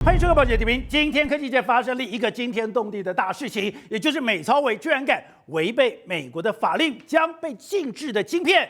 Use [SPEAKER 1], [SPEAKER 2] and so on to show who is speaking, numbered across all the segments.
[SPEAKER 1] 欢迎收看《宝姐点评》。今天科技界发生了一个惊天动地的大事情，也就是美超微居然敢违背美国的法令，将被禁制的晶片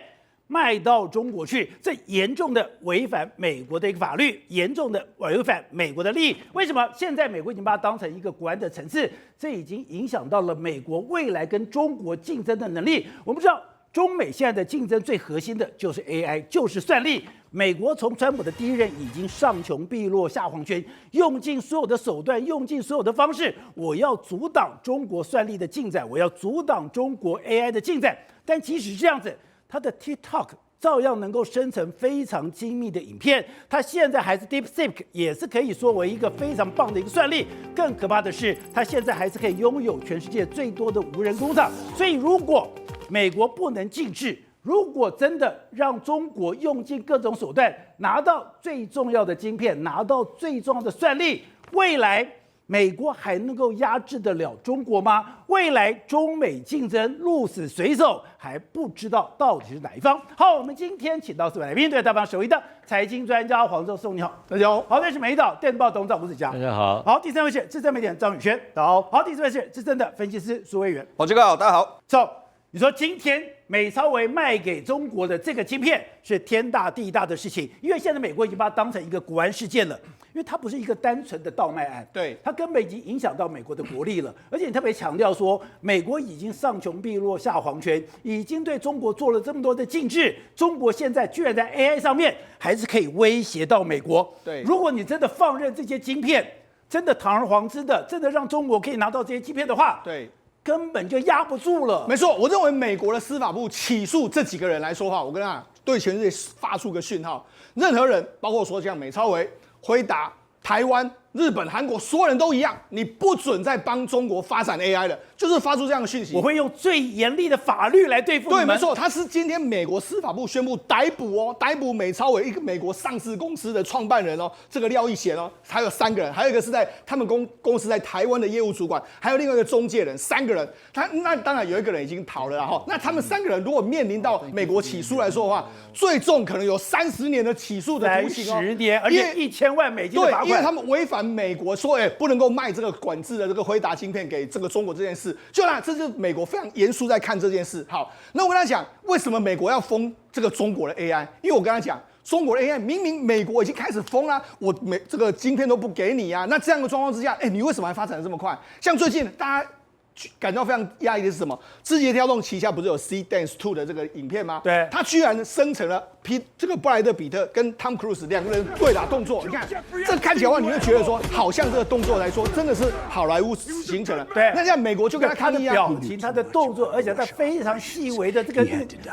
[SPEAKER 1] 卖到中国去，这严重的违反美国的一个法律，严重的违反美国的利益。为什么现在美国已经把它当成一个国安的层次？这已经影响到了美国未来跟中国竞争的能力。我们知道，中美现在的竞争最核心的就是 AI， 就是算力。美国从川普的第一任已经上穷碧落下黄泉，用尽所有的手段，用尽所有的方式，我要阻挡中国算力的进展，我要阻挡中国 AI 的进展。但即使这样子，它的 TikTok 照样能够生成非常精密的影片，它现在还是 DeepSeek， 也是可以说为一个非常棒的一个算力。更可怕的是，它现在还是可以拥有全世界最多的无人工厂。所以，如果美国不能禁制，如果真的让中国用尽各种手段拿到最重要的晶片，拿到最重要的算力，未来美国还能够压制得了中国吗？未来中美竞争鹿死谁手，还不知道到底是哪一方。好，我们今天请到4位来宾，对大方首位的财经专家黄寿松，你好，大家好。好，这是美岛电子报董事长吴子嘉，
[SPEAKER 2] 大家好。
[SPEAKER 1] 好，第3位是资深媒体人张宇轩，好。好，第4位是资深的分析师苏威元，
[SPEAKER 3] 宝杰哥好，大家好。
[SPEAKER 1] 你说今天美超微卖给中国的这个晶片是天大地大的事情，因为现在美国已经把它当成一个国安事件了，因为它不是一个单纯的盗卖案，
[SPEAKER 3] 对，
[SPEAKER 1] 它根本已经影响到美国的国力了。而且你特别强调说，美国已经上穷碧落下黄泉，已经对中国做了这么多的禁制，中国现在居然在 AI 上面还是可以威胁到美国。
[SPEAKER 3] 对，
[SPEAKER 1] 如果你真的放任这些晶片，真的堂而皇之的，真的让中国可以拿到这些晶片的话，
[SPEAKER 3] 对。
[SPEAKER 1] 根本就压不住了。
[SPEAKER 3] 没错，我认为美国的司法部起诉这几个人来说话，我跟他对全世界发出个讯号：任何人，包括说像美超微、辉达、台湾、日本、韩国，所有人都一样，你不准再帮中国发展 AI 了，就是发出这样的讯息。
[SPEAKER 1] 我会用最严厉的法律来对付你们。
[SPEAKER 3] 对，没错，他是今天美国司法部宣布逮捕美超微一个美国上市公司的创办人哦，这个廖亦贤哦，还有3个人，还有一个是在他们公司在台湾的业务主管，还有另外一个中介人，3个人。那当然有一个人已经逃了啦哈。那他们3个人如果面临到美国起诉来说的话，最重可能有30年的起诉的徒刑哦
[SPEAKER 1] ，10年，而且1000万美金的罚款。
[SPEAKER 3] 对，因为他们违反美国说，不能够卖这个管制的这个辉达晶片给这个中国这件事，这是美国非常严肃在看这件事。好，那我跟他讲，为什么美国要封这个中国的 AI？ 因为我跟他讲，中国的 AI 明明美国已经开始封啦，我这个晶片都不给你啊。那这样的状况之下，你为什么还发展的这么快？像最近大家感到非常压抑的是什么？字节跳动旗下不是有 C-Dance 2的这个影片吗？
[SPEAKER 1] 对，
[SPEAKER 3] 它居然生成了这个布莱德彼特跟汤姆克鲁斯2个人对打动作。你看，这看起来的话，你会觉得说，好像这个动作来说，真的是好莱坞形成了。
[SPEAKER 1] 对，
[SPEAKER 3] 那像美国就跟他抗议啊，
[SPEAKER 1] 表情、他的动作，而且他非常细微的这个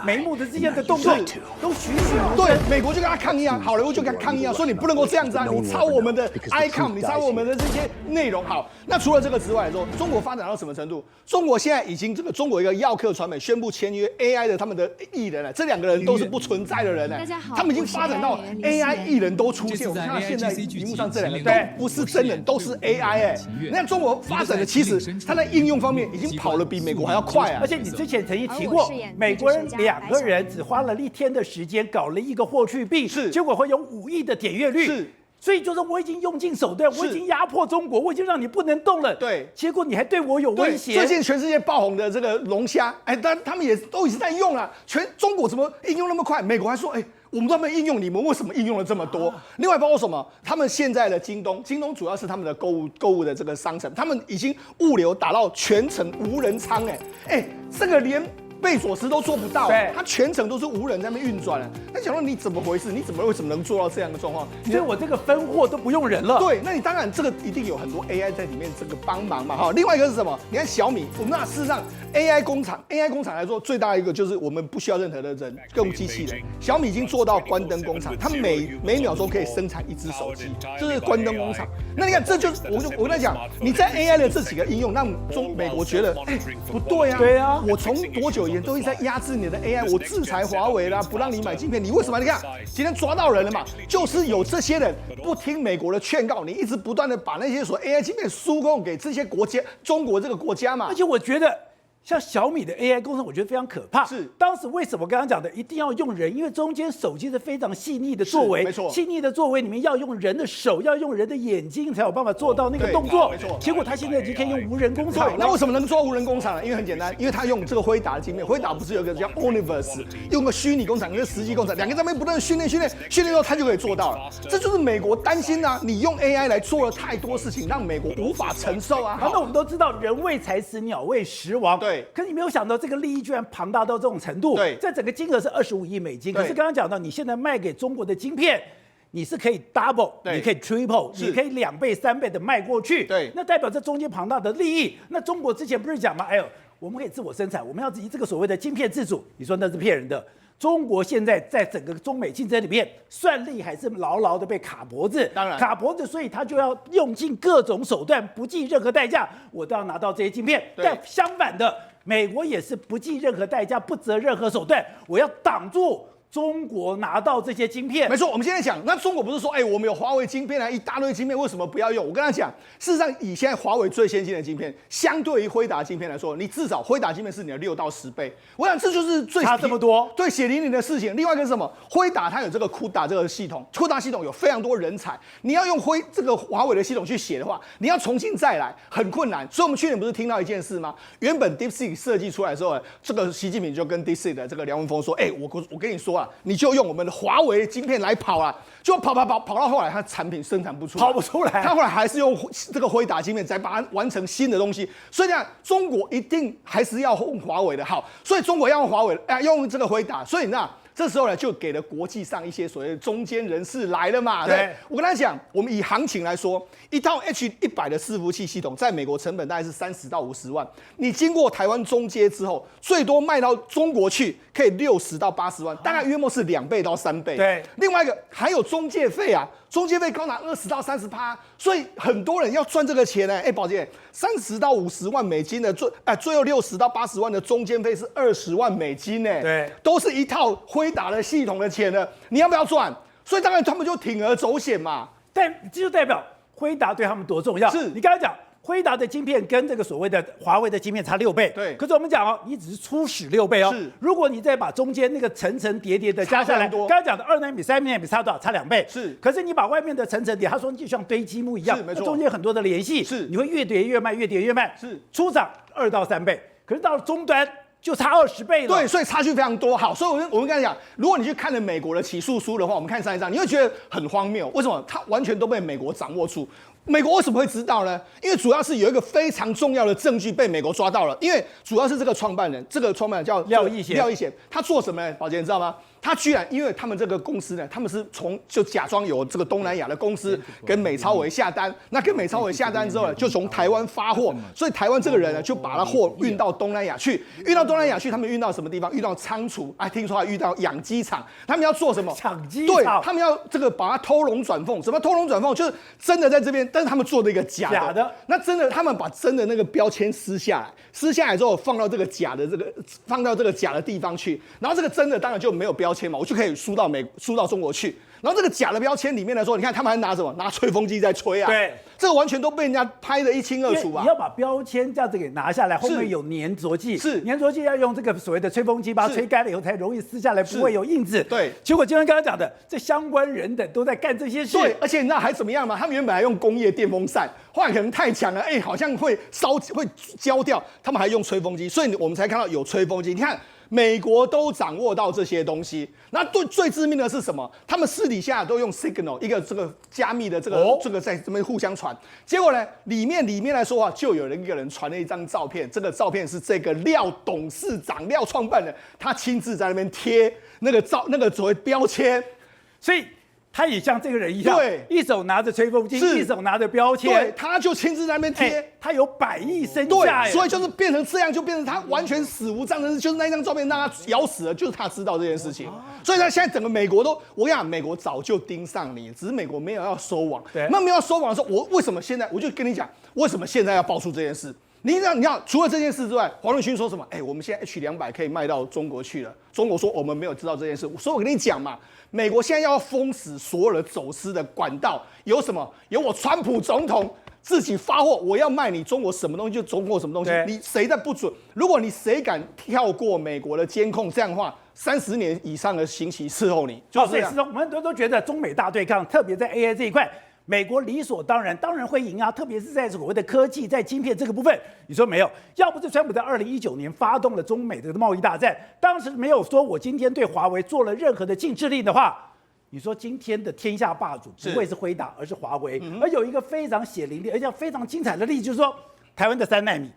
[SPEAKER 1] 眉目的之间的动作，都栩栩如生。
[SPEAKER 3] 对，美国就跟他抗议啊，好莱坞就跟他抗议啊，说你不能够这样子啊，你抄我们的 icon， 你抄我们的这些内容。好，那除了这个之外来说，中国发展到什么程度？中国现在已经中国一个耀客传媒宣布签约 AI 的他们的艺人了，这2个人都是不存在的人呢。他们已经发展到 AI 艺人都出现。我们看到现在荧幕上这2个都不是真人，都是 AI 那中国发展的其实它在应用方面已经跑得比美国还要快啊。
[SPEAKER 1] 而且你之前曾经提过，美国人2个人只花了1天的时间搞了一个霍去病，结果会有5亿的点阅率。
[SPEAKER 3] 是。
[SPEAKER 1] 所以就是我已经用尽手段，我已经压迫中国，我已经让你不能动了。
[SPEAKER 3] 对，
[SPEAKER 1] 结果你还对我有威胁。
[SPEAKER 3] 最近全世界爆红的这个龙虾，他们也都已经在用了。中国怎么应用那么快？美国还说，我们都没应用，你们为什么应用了这么多？另外包括什么？他们现在的京东主要是他们的购物的这个商城，他们已经物流打到全程无人仓，这个连贝佐斯都做不到，他全程都是无人在那边运转了。那想说你怎么回事？你为什么能做到这样的状况？
[SPEAKER 1] 所以我这个分货都不用人了。
[SPEAKER 3] 对，那你当然这个一定有很多 AI 在里面这个帮忙嘛，哈。另外一个是什么？你看小米，我们那事实上 AI 工厂来说，最大一个就是我们不需要任何的人，用机器人。小米已经做到关灯工厂，它每秒钟可以生产1只手机，这是关灯工厂。那你看，这就是我跟他讲，你在 AI 的这几个应用，让美国觉得，不对啊，
[SPEAKER 1] 对啊，
[SPEAKER 3] 我从多久以前都一直在压制你的 AI， 我制裁华为啦，不让你买晶片，你为什么？你看今天抓到人了嘛，就是有这些人不听美国的劝告，你一直不断的把那些所谓 AI 晶片输供给这些国家，中国这个国家嘛。
[SPEAKER 1] 而且我觉得像小米的 AI 工程，我觉得非常可怕。
[SPEAKER 3] 是
[SPEAKER 1] 当时为什么刚刚讲的一定要用人？因为中间手机是非常细腻的作为，
[SPEAKER 3] 没错，
[SPEAKER 1] 细腻的作为里面要用人的手，要用人的眼睛才有办法做到那个动作。
[SPEAKER 3] 没错。
[SPEAKER 1] 结果他现在已经可以用无人工厂。
[SPEAKER 3] 那为什么能做无人工厂呢？因为很简单，因为他用这个辉达的晶片，辉达不是有一个叫 Omniverse， 用个虚拟工厂跟实际工厂两个在那边不断的训练之后，他就可以做到了。这就是美国担心啊，你用 AI 来做了太多事情，让美国无法承受啊。
[SPEAKER 1] 好，那我们都知道人为财死，鸟为食亡。
[SPEAKER 3] 对。
[SPEAKER 1] 可是你没有想到这个利益居然庞大到这种程度。
[SPEAKER 3] 对。
[SPEAKER 1] 这整个金额是25亿美金。可是刚刚讲到，你现在卖给中国的晶片，你是可以 double， 你可以 triple， 你可以2倍、3倍的卖过去。
[SPEAKER 3] 对。
[SPEAKER 1] 那代表这中间庞大的利益。那中国之前不是讲吗？哎呦，我们可以自我生产，我们要以这个所谓的晶片自主。你说那是骗人的。中国现在在整个中美竞争里面，算力还是牢牢的被卡脖子，
[SPEAKER 3] 当然
[SPEAKER 1] 卡脖子，所以他就要用尽各种手段，不计任何代价，我都要拿到这些晶片。但相反的，美国也是不计任何代价，不择任何手段，我要挡住中国拿到这些晶片。
[SPEAKER 3] 没错，我们现在讲，那中国不是说，我们有华为晶片啊，一大堆晶片，为什么不要用？我跟他讲，事实上，以现在华为最先进的晶片，相对于辉达晶片来说，你至少辉达晶片是你的6到10倍。我想这就是最
[SPEAKER 1] 差这么多，
[SPEAKER 3] 对，血淋淋的事情。另外一个是什么？辉达它有这个 CUDA 这个系统，CUDA 系统有非常多人才，你要用这个华为的系统去写的话，你要重新再来，很困难。所以我们去年不是听到一件事吗？原本 DeepSeek 设计出来的时候，这个习近平就跟 DeepSeek 的这个梁文峰说，我跟你说啊，你就用我们的华为晶片来跑啊，就跑到后来，它产品生产不出来，
[SPEAKER 1] 跑不出来，
[SPEAKER 3] 他后来还是用这个辉达晶片再把它完成新的东西。所以呢，中国一定还是要用华为的好，所以中国要用华为，用这个辉达，所以那。这时候呢，就给了国际上一些所谓的中间人士来了嘛。对，我跟他讲，我们以行情来说，一套 H100的伺服器系统，在美国成本大概是30到50万，你经过台湾中阶之后，最多卖到中国去，可以60到80万，大概约莫是2倍到3倍。
[SPEAKER 1] 对，
[SPEAKER 3] 另外一个还有中介费啊。中介费高达20到30%，所以很多人要赚这个钱呢。宝姐，30到50万美金的最后60到80万的中间费是20万美金呢。
[SPEAKER 1] 对，
[SPEAKER 3] 都是一套辉达的系统的钱呢，你要不要赚？所以当然他们就铤而走险嘛。
[SPEAKER 1] 但这就代表辉达对他们多重要。
[SPEAKER 3] 是
[SPEAKER 1] 你刚才讲。辉达的晶片跟这个所谓的华为的晶片差6倍，
[SPEAKER 3] 对。
[SPEAKER 1] 可是我们讲哦，你只是初始6倍哦。
[SPEAKER 3] 是。
[SPEAKER 1] 如果你再把中间那个层层叠叠的加下来，刚才讲的2奈米、3奈米差多少？差2倍。
[SPEAKER 3] 是。
[SPEAKER 1] 可是你把外面的层层叠，他说就像堆积木一样，
[SPEAKER 3] 没错。
[SPEAKER 1] 中间很多的联系，
[SPEAKER 3] 是。
[SPEAKER 1] 你会越叠越慢，越叠越慢。
[SPEAKER 3] 是。
[SPEAKER 1] 出厂2到3倍，可是到了终端就差20倍了。
[SPEAKER 3] 对，所以差距非常多。好，所以我们跟他讲，如果你去看了美国的起诉书的话，我们看上一章，你会觉得很荒谬。为什么？它完全都被美国掌握住。美国为什么会知道呢？因为主要是有一个非常重要的证据被美国抓到了。因为主要是这个创办人叫
[SPEAKER 1] 廖亦贤，
[SPEAKER 3] 他做什么呢？宝杰，你知道吗？他居然因为他们这个公司呢，他们是就假装有这个东南亚的公司跟美超微下单，那跟美超微下单之后呢，就从台湾发货，所以台湾这个人呢就把他货运到东南亚去，他们运到什么地方？运到仓储，听说还遇到养鸡场，他们要做什么？
[SPEAKER 1] 养鸡场，
[SPEAKER 3] 对，他们要这个把它偷龙转凤，什么偷龙转凤？就是真的在这边，但是他们做的一个假的，那真的他们把真的那个标签撕下来之后放到这个假的地方去，然后这个真的当然就没有标签嘛，我就可以输到中国去。然后这个假的标签里面来说，你看他们还拿什么？拿吹风机在吹啊！
[SPEAKER 1] 对，
[SPEAKER 3] 这个完全都被人家拍得一清二楚吧？
[SPEAKER 1] 你要把标签这样子给拿下来，后面有粘着剂，
[SPEAKER 3] 是
[SPEAKER 1] 粘着剂要用这个所谓的吹风机把它吹干了以后才容易撕下来，不会有印子。
[SPEAKER 3] 对，
[SPEAKER 1] 结果就像刚刚讲的，这相关人等都在干这些事。
[SPEAKER 3] 对，而且你知道还怎么样吗？他们原本还用工业电风扇，后来可能太强了，好像会焦掉，他们还用吹风机，所以我们才看到有吹风机。你看。美国都掌握到这些东西，那最致命的是什么？他们私底下都用 Signal 一个这个加密的这个在这边互相传，结果呢，里面来说啊，就有一个人传了一张照片，这个照片是这个廖董事长、廖创办人，他亲自在那边贴那个所谓标签，
[SPEAKER 1] 所以。他也像这个人一样，
[SPEAKER 3] 对，
[SPEAKER 1] 一手拿着吹风机，一手拿着标签，
[SPEAKER 3] 对，他就亲自在那边贴，
[SPEAKER 1] 他有100亿身
[SPEAKER 3] 价，对，所以就是变成这样，就变成他完全死无葬身，就是那张照片让他咬死了，就是他知道这件事情，所以他现在整个美国都，我跟你讲，美国早就盯上你，只是美国没有要收网，
[SPEAKER 1] 对，
[SPEAKER 3] 那没有要收网的时候，我为什么现在我就跟你讲，为什么现在要爆出这件事？你要除了这件事之外，黄仁勋说什么？我们现在 H200可以卖到中国去了。中国说我们没有知道这件事，所以我跟你讲嘛，美国现在要封死所有的走私的管道，有什么？有我川普总统自己发货，我要卖你中国什么东西就中国什么东西，你谁的不准？如果你谁敢跳过美国的监控，这样的话，30年以上的刑期伺候你，就是这样。
[SPEAKER 1] 我们都觉得中美大对抗，特别在 AI 这一块。美国理所当然会赢啊，特别是在所谓的科技、在晶片这个部分，你说没有？要不是川普在2019年发动了中美的贸易大战，当时没有说我今天对华为做了任何的禁制令的话，你说今天的天下霸主不会是辉达，而是华为。而有一个非常血淋淋而且非常精彩的例子，就是说台湾的3奈米，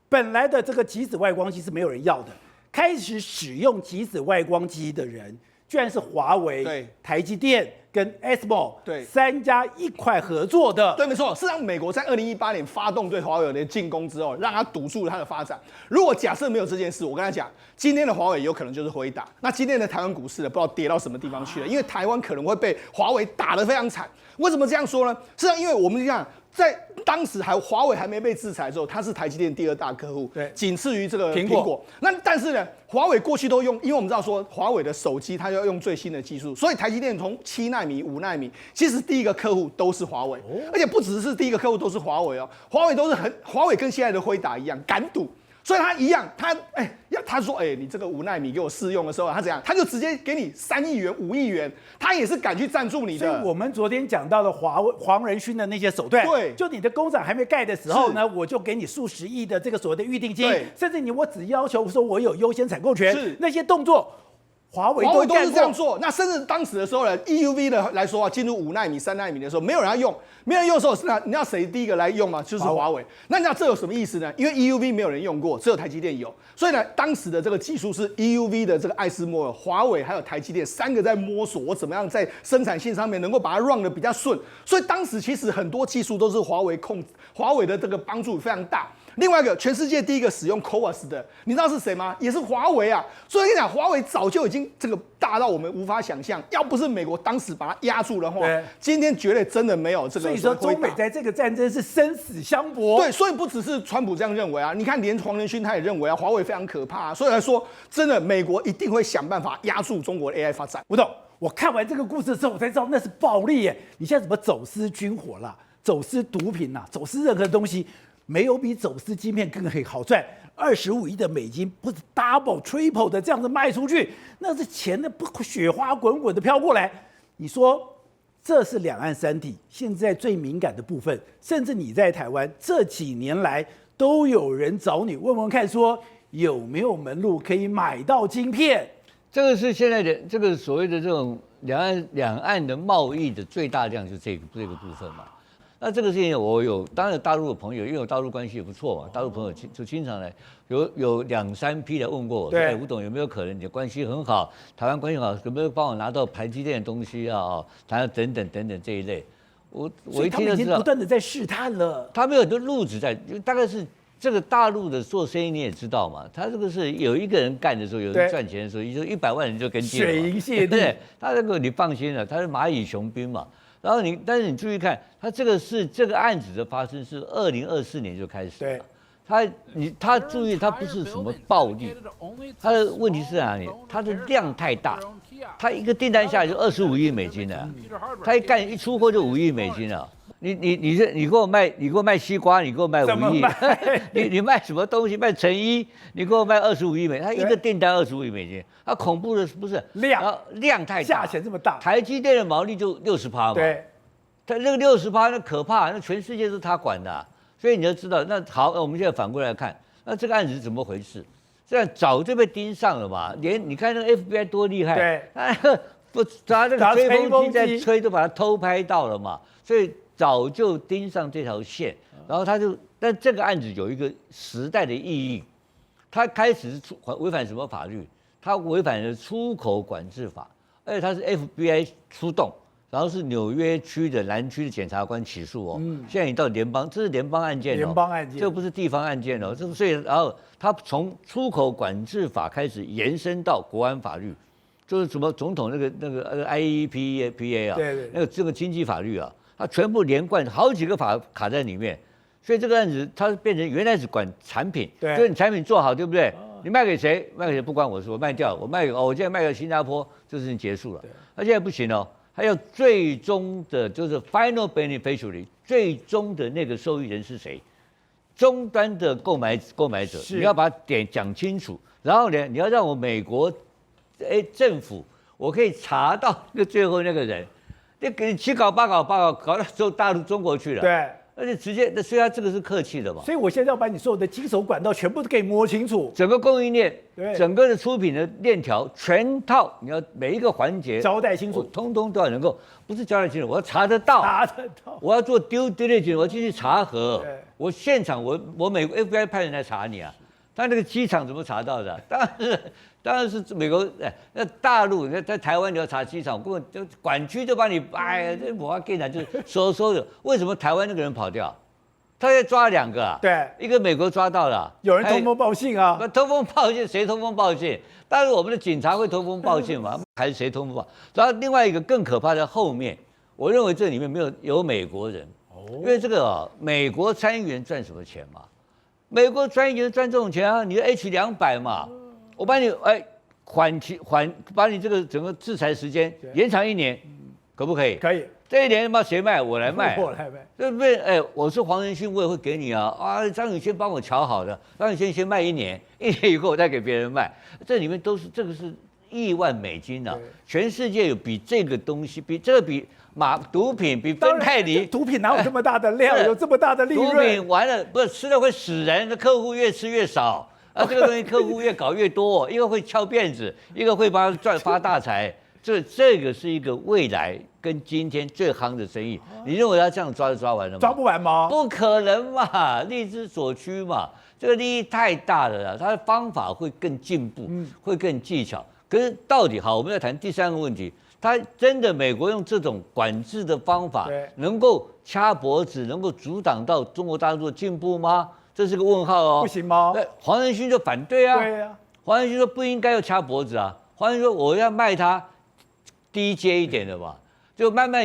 [SPEAKER 1] 本来的这个极紫外光机是没有人要的，开始使用极紫外光机的人，居然是华为、台积电跟 ASML 3家一块合作的。
[SPEAKER 3] 对，没错，是让美国在2018年发动对华为的进攻之后，让它堵住了它的发展。如果假设没有这件事，我跟他讲，今天的华为有可能就是辉达。那今天的台湾股市呢，不知道跌到什么地方去了，因为台湾可能会被华为打得非常惨。为什么这样说呢？是因为我们讲，在当时华为还没被制裁的时候，它是台积电第2大客户，仅次于这个苹果。那但是呢，华为过去都用，因为我们知道说华为的手机它要用最新的技术，所以台积电从7奈米、5奈米，其实第一个客户都是华为，而且不只是第一个客户都是华为哦，华为跟现在的辉达一样敢赌。所以他一样，他说，你这个5奈米给我试用的时候，他怎样？他就直接给你3亿元、5亿元，他也是敢去赞助你的。
[SPEAKER 1] 所以我们昨天讲到了黄仁勋的那些手段，
[SPEAKER 3] 对，
[SPEAKER 1] 就你的工厂还没盖的时候呢，我就给你数十亿的这个所谓的预定金，甚至我只要求说我有优先采购权，那些动作。华为都
[SPEAKER 3] 是这样做，那甚至当时的时候呢 ，EUV 的来说啊，进入5奈米、3奈米的时候，没有人要用，没有人用的时候，你知道谁第一个来用吗？就是华为。那你知道这有什么意思呢？因为 EUV 没有人用过，只有台积电有，所以呢，当时的这个技术是 EUV 的这个艾斯摩尔、华为还有台积电3个在摸索，我怎么样在生产线上面能够把它 run 的比较顺。所以当时其实很多技术都是华为的这个帮助非常大。另外一个，全世界第一个使用 CoWoS 的，你知道是谁吗？也是华为啊！所以我跟你讲，华为早就已经这个大到我们无法想象。要不是美国当时把它压住的话，今天绝对真的没有这个。
[SPEAKER 1] 所以说，中美在这个战争是生死相搏。
[SPEAKER 3] 对，所以不只是川普这样认为啊，你看连黄仁勋他也认为啊，华为非常可怕啊。所以来说，真的美国一定会想办法压住中国的 AI 发展。
[SPEAKER 1] 吴董，我看完这个故事之后，我才知道那是暴利耶！你现在怎么走私军火啦，走私毒品啦，走私任何东西？没有比走私晶片更好赚，25亿的美金不是 double、triple 的这样子卖出去，那是钱的不雪花滚滚的飘过来。你说这是两岸三地现在最敏感的部分，甚至你在台湾这几年来都有人找你问问看，说有没有门路可以买到晶片？
[SPEAKER 2] 这个是现在的这个所谓的这种两岸的贸易的最大量，就这个部分嘛。那这个事情我当然大陆的朋友，因为我大陆关系也不错嘛，大陆朋友就经常来，有2-3批来问过我，说吴董有没有可能你的关系很好，台湾关系好，有没有帮我拿到台积电的东西啊？谈到等等这一类，我一听就知道，
[SPEAKER 1] 他们已经不断的在试探了。
[SPEAKER 2] 他们有很多路子在，大概是这个大陆的做生意你也知道嘛，他这个是有一个人干的时候，有人赚钱的时候，就100万人就跟进了，
[SPEAKER 1] 水银泻地，
[SPEAKER 2] 对，他这个你放心了，他是蚂蚁雄兵嘛。然后但是你注意看，他这个案子的发生是2024年就开始了。他注意，他不是什么暴利，他的问题是哪里？他的量太大，他一个订单下来就25亿美金了，他一出货就5亿美金了。你给我卖西瓜，你给我卖5亿，你卖什么东西？卖成衣，你给我卖25亿美金，他一个订单25亿美金，他恐怖的不是量太大，
[SPEAKER 1] 价钱这么大，
[SPEAKER 2] 台积电的毛利就60%嘛，
[SPEAKER 1] 对，
[SPEAKER 2] 他那个60%那可怕，那全世界是他管的啊，所以你就知道，那好，我们现在反过来看，那这个案子是怎么回事？这样早就被盯上了嘛，连你看那个 FBI 多厉害，
[SPEAKER 1] 对，
[SPEAKER 2] 他那个吹风机在吹都把它偷拍到了嘛，所以早就盯上这条线，然后但这个案子有一个时代的意义，他开始是违反什么法律？他违反了出口管制法，而且他是 FBI 出动，然后是纽约区的南区的检察官起诉哦，现在已经到联邦，这是联邦案件哦，
[SPEAKER 1] 联邦案件，
[SPEAKER 2] 这不是地方案件哦，所以然后他从出口管制法开始延伸到国安法律，就是什么总统那个 IEPA 啊，
[SPEAKER 1] 对，
[SPEAKER 2] 那个这个经济法律啊。它全部连贯好几个法卡在里面，所以这个案子它变成原来是管产品，就是你产品做好，对不对？你卖给谁？卖给谁不关我说，卖掉，我现在卖给新加坡，这事情结束了。他现在不行哦，还有最终的就是 final beneficiary， 最终的那个受益人是谁？终端的购买者，你要把点讲清楚。然后呢，你要让我美国，政府，我可以查到那个最后那个人，你给你7搞8搞搞到大陆中国去了。
[SPEAKER 1] 对。
[SPEAKER 2] 而且直接，所以他这个是客气的嘛。
[SPEAKER 1] 所以我现在要把你所有的经手管道全部都给摸清楚，
[SPEAKER 2] 整个供应链，
[SPEAKER 1] 对，
[SPEAKER 2] 整个的出品的链条全套，你要每一个环节
[SPEAKER 1] 交代清楚，
[SPEAKER 2] 通通都要能够，不是交代清楚，我要查得到，我要做 due diligence， 我要进去查核，我现场我美国 FBI 派人来查你啊，他那个机场怎么查到的？当然是美国，那大陆在台湾你要查机场，根本就管区就把你，这我要跟你讲，就是收的。为什么台湾那个人跑掉？他要抓2个啊，
[SPEAKER 1] 对，
[SPEAKER 2] 一个美国抓到了，
[SPEAKER 1] 有人通风报信啊，
[SPEAKER 2] 通风报信谁通风报信？当然我们的警察会通风报信嘛，还是谁通风报？然后另外一个更可怕的后面，我认为这里面有美国人，因为这个美国参议员赚什么钱嘛？美国参议员赚这种钱啊，你的 H200嘛。我帮你把你这个整个制裁时间延长1年，可不可以？
[SPEAKER 1] 可以。
[SPEAKER 2] 这1年嘛谁卖我来卖，
[SPEAKER 1] 我来卖，
[SPEAKER 2] 对不对？我是黄仁勋，我也会给你啊！张宇先帮我瞧好的，张宇先卖1年，1年以后我再给别人卖。这里面这个是亿万美金啊！全世界有比这个东西，比毒品比芬太尼，
[SPEAKER 1] 毒品哪有这么大的量，有这么大的利润？
[SPEAKER 2] 毒品完了不是吃了会死人，客户越吃越少。这个东西客户越搞越多，一个会翘辫子，一个会帮他发大财，这个是一个未来跟今天最夯的生意。你认为他这样抓就抓完了吗？
[SPEAKER 1] 抓不完吗？
[SPEAKER 2] 不可能嘛，力之所趋嘛，这个利益太大了啦，他的方法会更进步，会更技巧。可是到底好，我们要谈第3个问题，他真的美国用这种管制的方法，能够掐脖子，能够阻挡到中国大陆的进步吗？这是个问号哦，
[SPEAKER 1] 不行吗？
[SPEAKER 2] 黄仁勋就反对啊，
[SPEAKER 1] 对啊，
[SPEAKER 2] 黄仁勋说不应该要掐脖子啊，黄仁勋说我要卖他低阶一点的嘛，就慢慢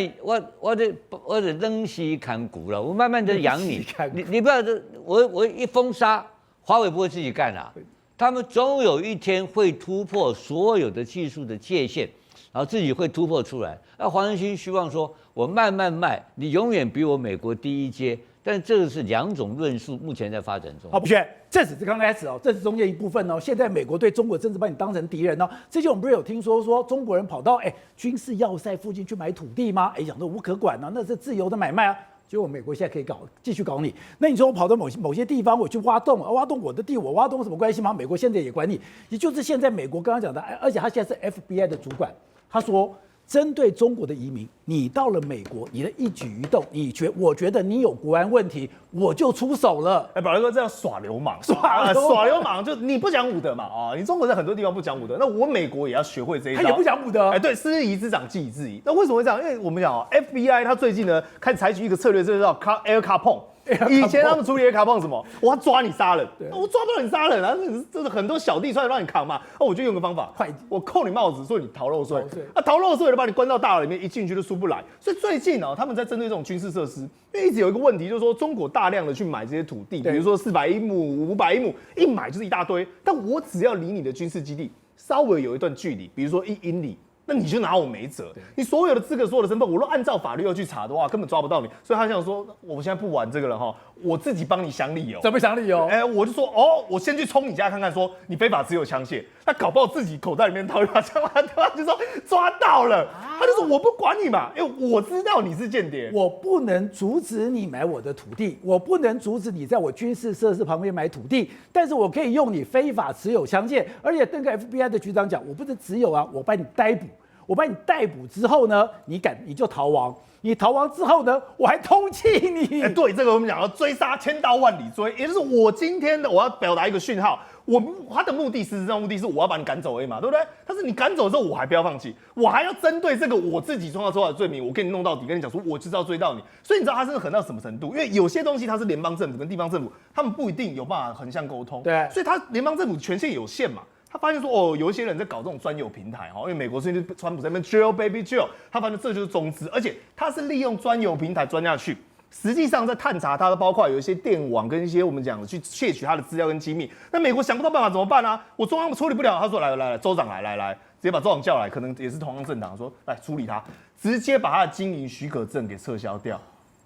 [SPEAKER 2] 我得扔西砍骨了，我慢慢的养你，你不要我一封杀，华为不会自己干啊，他们总有一天会突破所有的技术的界限，然后自己会突破出来。那黄仁勋希望说，我慢慢卖，你永远比我美国低一阶。但这个是2种论述，目前在发展中。
[SPEAKER 1] 好，不选，这只是刚开始哦，这是中间一部分哦。现在美国对中国政治把你当成敌人哦。之前我们不是有听说中国人跑到军事要塞附近去买土地吗？讲说无可管啊，那是自由的买卖啊。结果美国现在可以继续搞你。那你说我跑到某些地方，我去挖洞我的地，我挖洞有什么关系吗？美国现在也管你，也就是现在美国刚刚讲的，而且他现在是 FBI 的主管，他说。针对中国的移民，你到了美国，你的一举一动，我觉得你有国安问题，我就出手了。
[SPEAKER 4] 宝来哥这样耍流氓，耍流氓，就你不讲武德嘛你中国在很多地方不讲武德，那我美国也要学会这一招。
[SPEAKER 1] 他也不讲武德，
[SPEAKER 4] 对，师夷之长技以制夷。那为什么会这样？因为我们讲FBI 他最近呢开始采取一个策略，这叫 Air Capone。以前他们处理 Air Capone 什么？我要抓你杀人，我抓不到你杀人啊，这是很多小弟出来让你扛嘛。我就用个方法，我扣你帽子，说你逃漏税，逃漏税就把你关到大牢里面，一进去就出不来。所以最近他们在针对这种军事设施，因为一直有一个问题，就是说中国大量的去买这些土地，比如说400英亩、500英亩，一买就是一大堆。但我只要离你的军事基地稍微有一段距离，比如说1英里。那你就拿我没辙，你所有的资格、所有的身份，我都按照法律要去查的话，根本抓不到你。所以他想说，我现在不玩这个了我自己帮你想理由。
[SPEAKER 1] 怎么想理由？
[SPEAKER 4] 我就说我先去冲你家看看，说你非法持有枪械。他搞不好自己口袋里面掏一把枪，他就说抓到了，他就说我不管你嘛，因为我知道你是间谍，
[SPEAKER 1] 我不能阻止你买我的土地，我不能阻止你在我军事设施旁边买土地，但是我可以用你非法持有枪械，而且那个 FBI 的局长讲，我不是只有我把你逮捕。我把你逮捕之后呢，你就逃亡。你逃亡之后呢，我还通缉你。
[SPEAKER 4] 对，这个我们讲要追杀千刀万里追，也就是我今天我要表达一个讯号，他的目的实质上目的是我要把你赶走而已嘛，对不对？但是你赶走之后，我还不要放弃，我还要针对这个我自己创造出来的罪名，我跟你弄到底，跟你讲说我就是要追到你。所以你知道他真的狠到什么程度？因为有些东西它是联邦政府跟地方政府，他们不一定有办法横向沟通，
[SPEAKER 1] 对，
[SPEAKER 4] 所以他联邦政府权限有限嘛。他发现说，有一些人在搞这种专有平台因为美国最近川普在那边 drill baby drill， 他发现这就是中资，而且他是利用专有平台钻下去，实际上在探查他的，包括有一些电网跟一些我们讲的去窃取他的资料跟机密。那美国想不到办法怎么办啊？我中央处理不了，他说来，州长来，接把周董叫来，可能也是同样政党说来处理他，直接把他的经营许可证给撤销掉。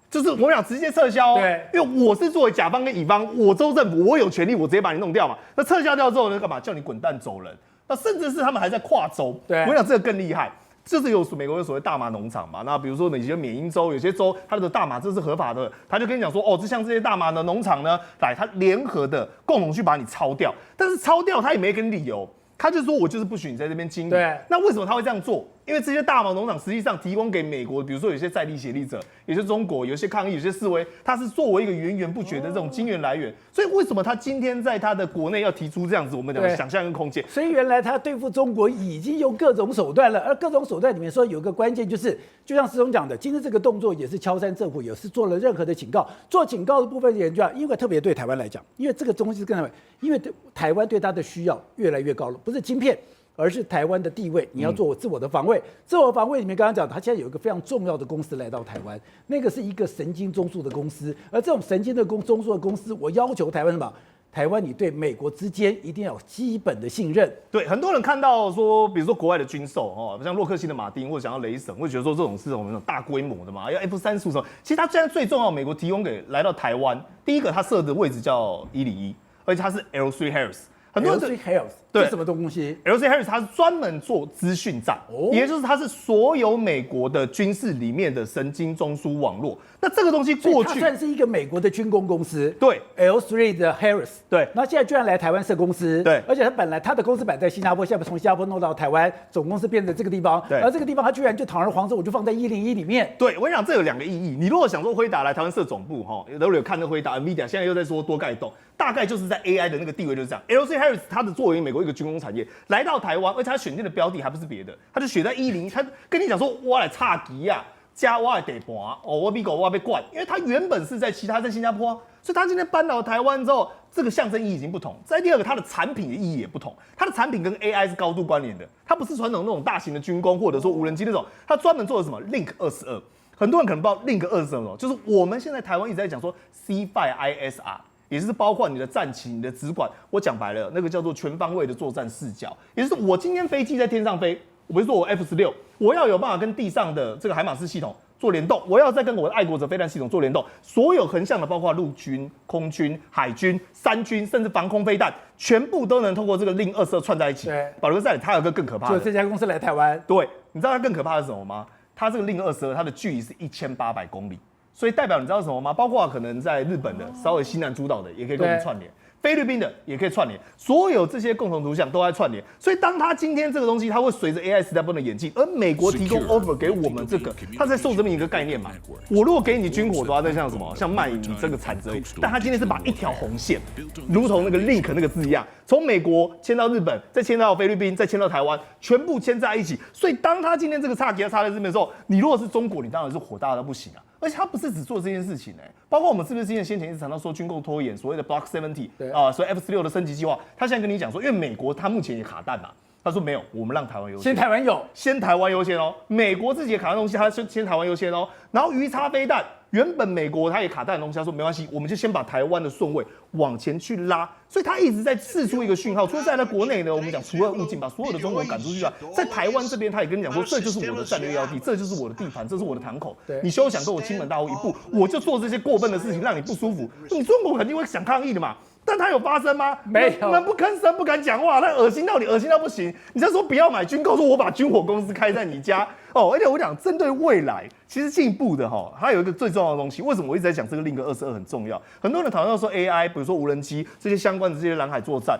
[SPEAKER 4] 就是我想直接撤销哦，
[SPEAKER 1] 对，
[SPEAKER 4] 因为我是作为甲方跟乙方，我州政府我有权利，我直接把你弄掉嘛。那撤销掉之后呢，干嘛？叫你滚蛋走人。那甚至是他们还在跨州，
[SPEAKER 1] 对，
[SPEAKER 4] 我想这个更厉害。就是美国有所谓大麻农场嘛，那比如说有些缅因州有些州，它的大麻这是合法的，他就跟你讲说，哦，这像这些大麻的农场呢，他联合的共同去把你抄掉，但是抄掉他也没给你理由，他就说我就是不许你在这边经营。
[SPEAKER 1] 对，
[SPEAKER 4] 那为什么他会这样做？因为这些大麻农场实际上提供给美国，比如说有些在地协力者，有些中国，有些抗议，有些示威，它是作为一个源源不绝的这种金源来源。所以为什么他今天在他的国内要提出这样子，我们讲想象跟空间？
[SPEAKER 1] 所以原来他对付中国已经用各种手段了，而各种手段里面说有个关键就是，就像石总讲的，今天这个动作也是敲山震虎，也是做了任何的警告。做警告的部分研究，因为特别对台湾来讲，因为这个东西是跟台湾，因为台湾对它的需要越来越高了，不是晶片。而是台湾的地位，你要做自我的防卫。自我防卫里面，刚刚讲，它现在有一个非常重要的公司来到台湾，那个是一个神经中枢的公司。而这种神经的中枢的公司，我要求台湾什么？台湾你对美国之间一定要有基本的信任。
[SPEAKER 4] 对，很多人看到说，比如说国外的军售哦，像洛克希德马丁或者想要雷神，会觉得说这种是我们那种大规模的嘛，要 F-35什么。其实它现在最重要，美国提供给来到台湾，第一个它设的位置叫101，而且它是 L3 Harris。很多人
[SPEAKER 1] L3 Harris 这什么东西
[SPEAKER 4] ？L3 Harris 它是专门做资讯站，也就是它是所有美国的军事里面的神经中枢网络。那这个东西过去
[SPEAKER 1] 它算是一个美国的军工公司，
[SPEAKER 4] 对
[SPEAKER 1] L3 的 Harris，
[SPEAKER 4] 对，
[SPEAKER 1] 那现在居然来台湾设公司，
[SPEAKER 4] 对，
[SPEAKER 1] 而且他本来他的公司摆在新加坡，现在从新加坡弄到台湾，总公司变成这个地方，
[SPEAKER 4] 对，
[SPEAKER 1] 而这个地方他居然就堂而皇之，我就放在101里面。
[SPEAKER 4] 对，我跟你讲，这有2个意义。你如果想说辉达来台湾设总部，有看那辉达 NVIDIA 现在又在说多盖栋，大概就是在 AI 的那个地位就是这样。L3 Harris 它的作为美国一个军工产业来到台湾，而且他选定的标的还不是别的，他就选在101，他跟你讲说我来插旗呀。加我的地盘哦，我美国我要被灌，因为他原本是在新加坡啊，所以他今天搬到台湾之后，这个象征意义已经不同。再第二个，它的产品的意义也不同，它的产品跟 AI 是高度关联的，它不是传统那种大型的军工或者说无人机那种，它专门做的什么 Link 22，很多人可能不知道 Link 22是什么，就是我们现在台湾一直在讲说 C5ISR。也就是包括你的战旗、你的直管，我讲白了，那个叫做全方位的作战视角，也就是我今天飞机在天上飞，我比如说我 F-16，我要有办法跟地上的这个海马斯系统做联动，我要再跟我的爱国者飞弹系统做联动，所有横向的，包括陆军、空军、海军、山军，甚至防空飞弹，全部都能透过这个Link 22串在一起。
[SPEAKER 1] 对，
[SPEAKER 4] 保留在它有个更可怕的，
[SPEAKER 1] 就这家公司来台湾，
[SPEAKER 4] 对，你知道它更可怕的是什么吗？它这个Link 22，它的距离是1800公里。所以代表你知道什么吗？包括可能在日本的稍微西南诸岛的也可以跟我们串联，菲律宾的也可以串联，所有这些共同图像都在串联。所以当它今天这个东西，它会随着 AI 时代不能演进，而美国提供 offer 给我们这个，它在受这么一个概念嘛。我如果给你军火的话，那像什么？像卖你这个产值而已。但它今天是把一条红线，如同那个 link 那个字一样，从美国迁到日本，再迁到菲律宾，再迁到台湾，全部迁在一起。所以当它今天这个插旗插在这边的时候，你如果是中国，你当然是火大到不行啊。而且他不是只做这件事情包括我们是不是之前先前一直谈到说军购拖延，所谓的 Block 70所以 F-16的升级计划，他现在跟你讲说，因为美国他目前也卡弹嘛，他说没有，我们让台湾优先，
[SPEAKER 1] 先台湾有，
[SPEAKER 4] 先台湾优先哦。美国自己也卡弹东西，他先台湾优先哦。然后鱼叉飞弹，原本美国他也卡弹的东西，他说没关系，我们就先把台湾的顺位往前去拉。所以他一直在释出一个讯号，除了在国内呢，我们讲除恶务尽，把所有的中国赶出去啊。在台湾这边，他也跟你讲说，这就是我的战略要地，这就是我的地盘，这是我的堂口。你休想跟我亲门大户一步，我就做这些过分的事情，让你不舒服。你中国肯定会想抗议的嘛。但它有发生吗？
[SPEAKER 1] 没有，
[SPEAKER 4] 闷不吭声，不敢讲话，那恶心到你，恶心到不行。你再说不要买军购，说我把军火公司开在你家哦。而且我讲，针对未来，其实进步的它有一个最重要的东西。为什么我一直在讲这个 Link 22很重要？很多人讨论到说 AI， 比如说无人机这些相关的这些蓝海作战。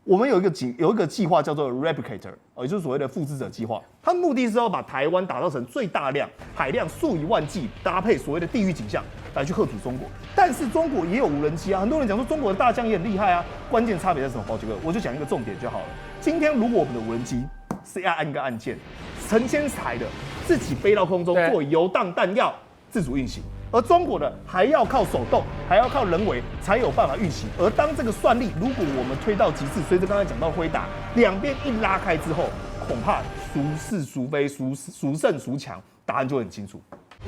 [SPEAKER 4] 我们有一个计划叫做 Replicator， 也就是所谓的复制者计划。它的目的是要把台湾打造成最大量海量数以万计，搭配所谓的地域景象来去吓阻中国。但是中国也有无人机啊，很多人讲说中国的大疆也很厉害啊。关键差别在什么？宝杰哥，我就讲一个重点就好了。今天如果我们的无人机是要按一个按键，成千台的自己飞到空中做游荡弹药自主运行。而中国的还要靠手动，还要靠人为才有办法运行。而当这个算力如果我们推到极致，随着刚才讲到辉达，两边一拉开之后，恐怕孰是孰非、孰胜孰强，答案就很清楚。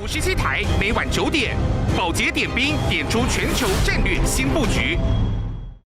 [SPEAKER 5] 57台每晚9点，宝洁点兵点出全球战略新布局。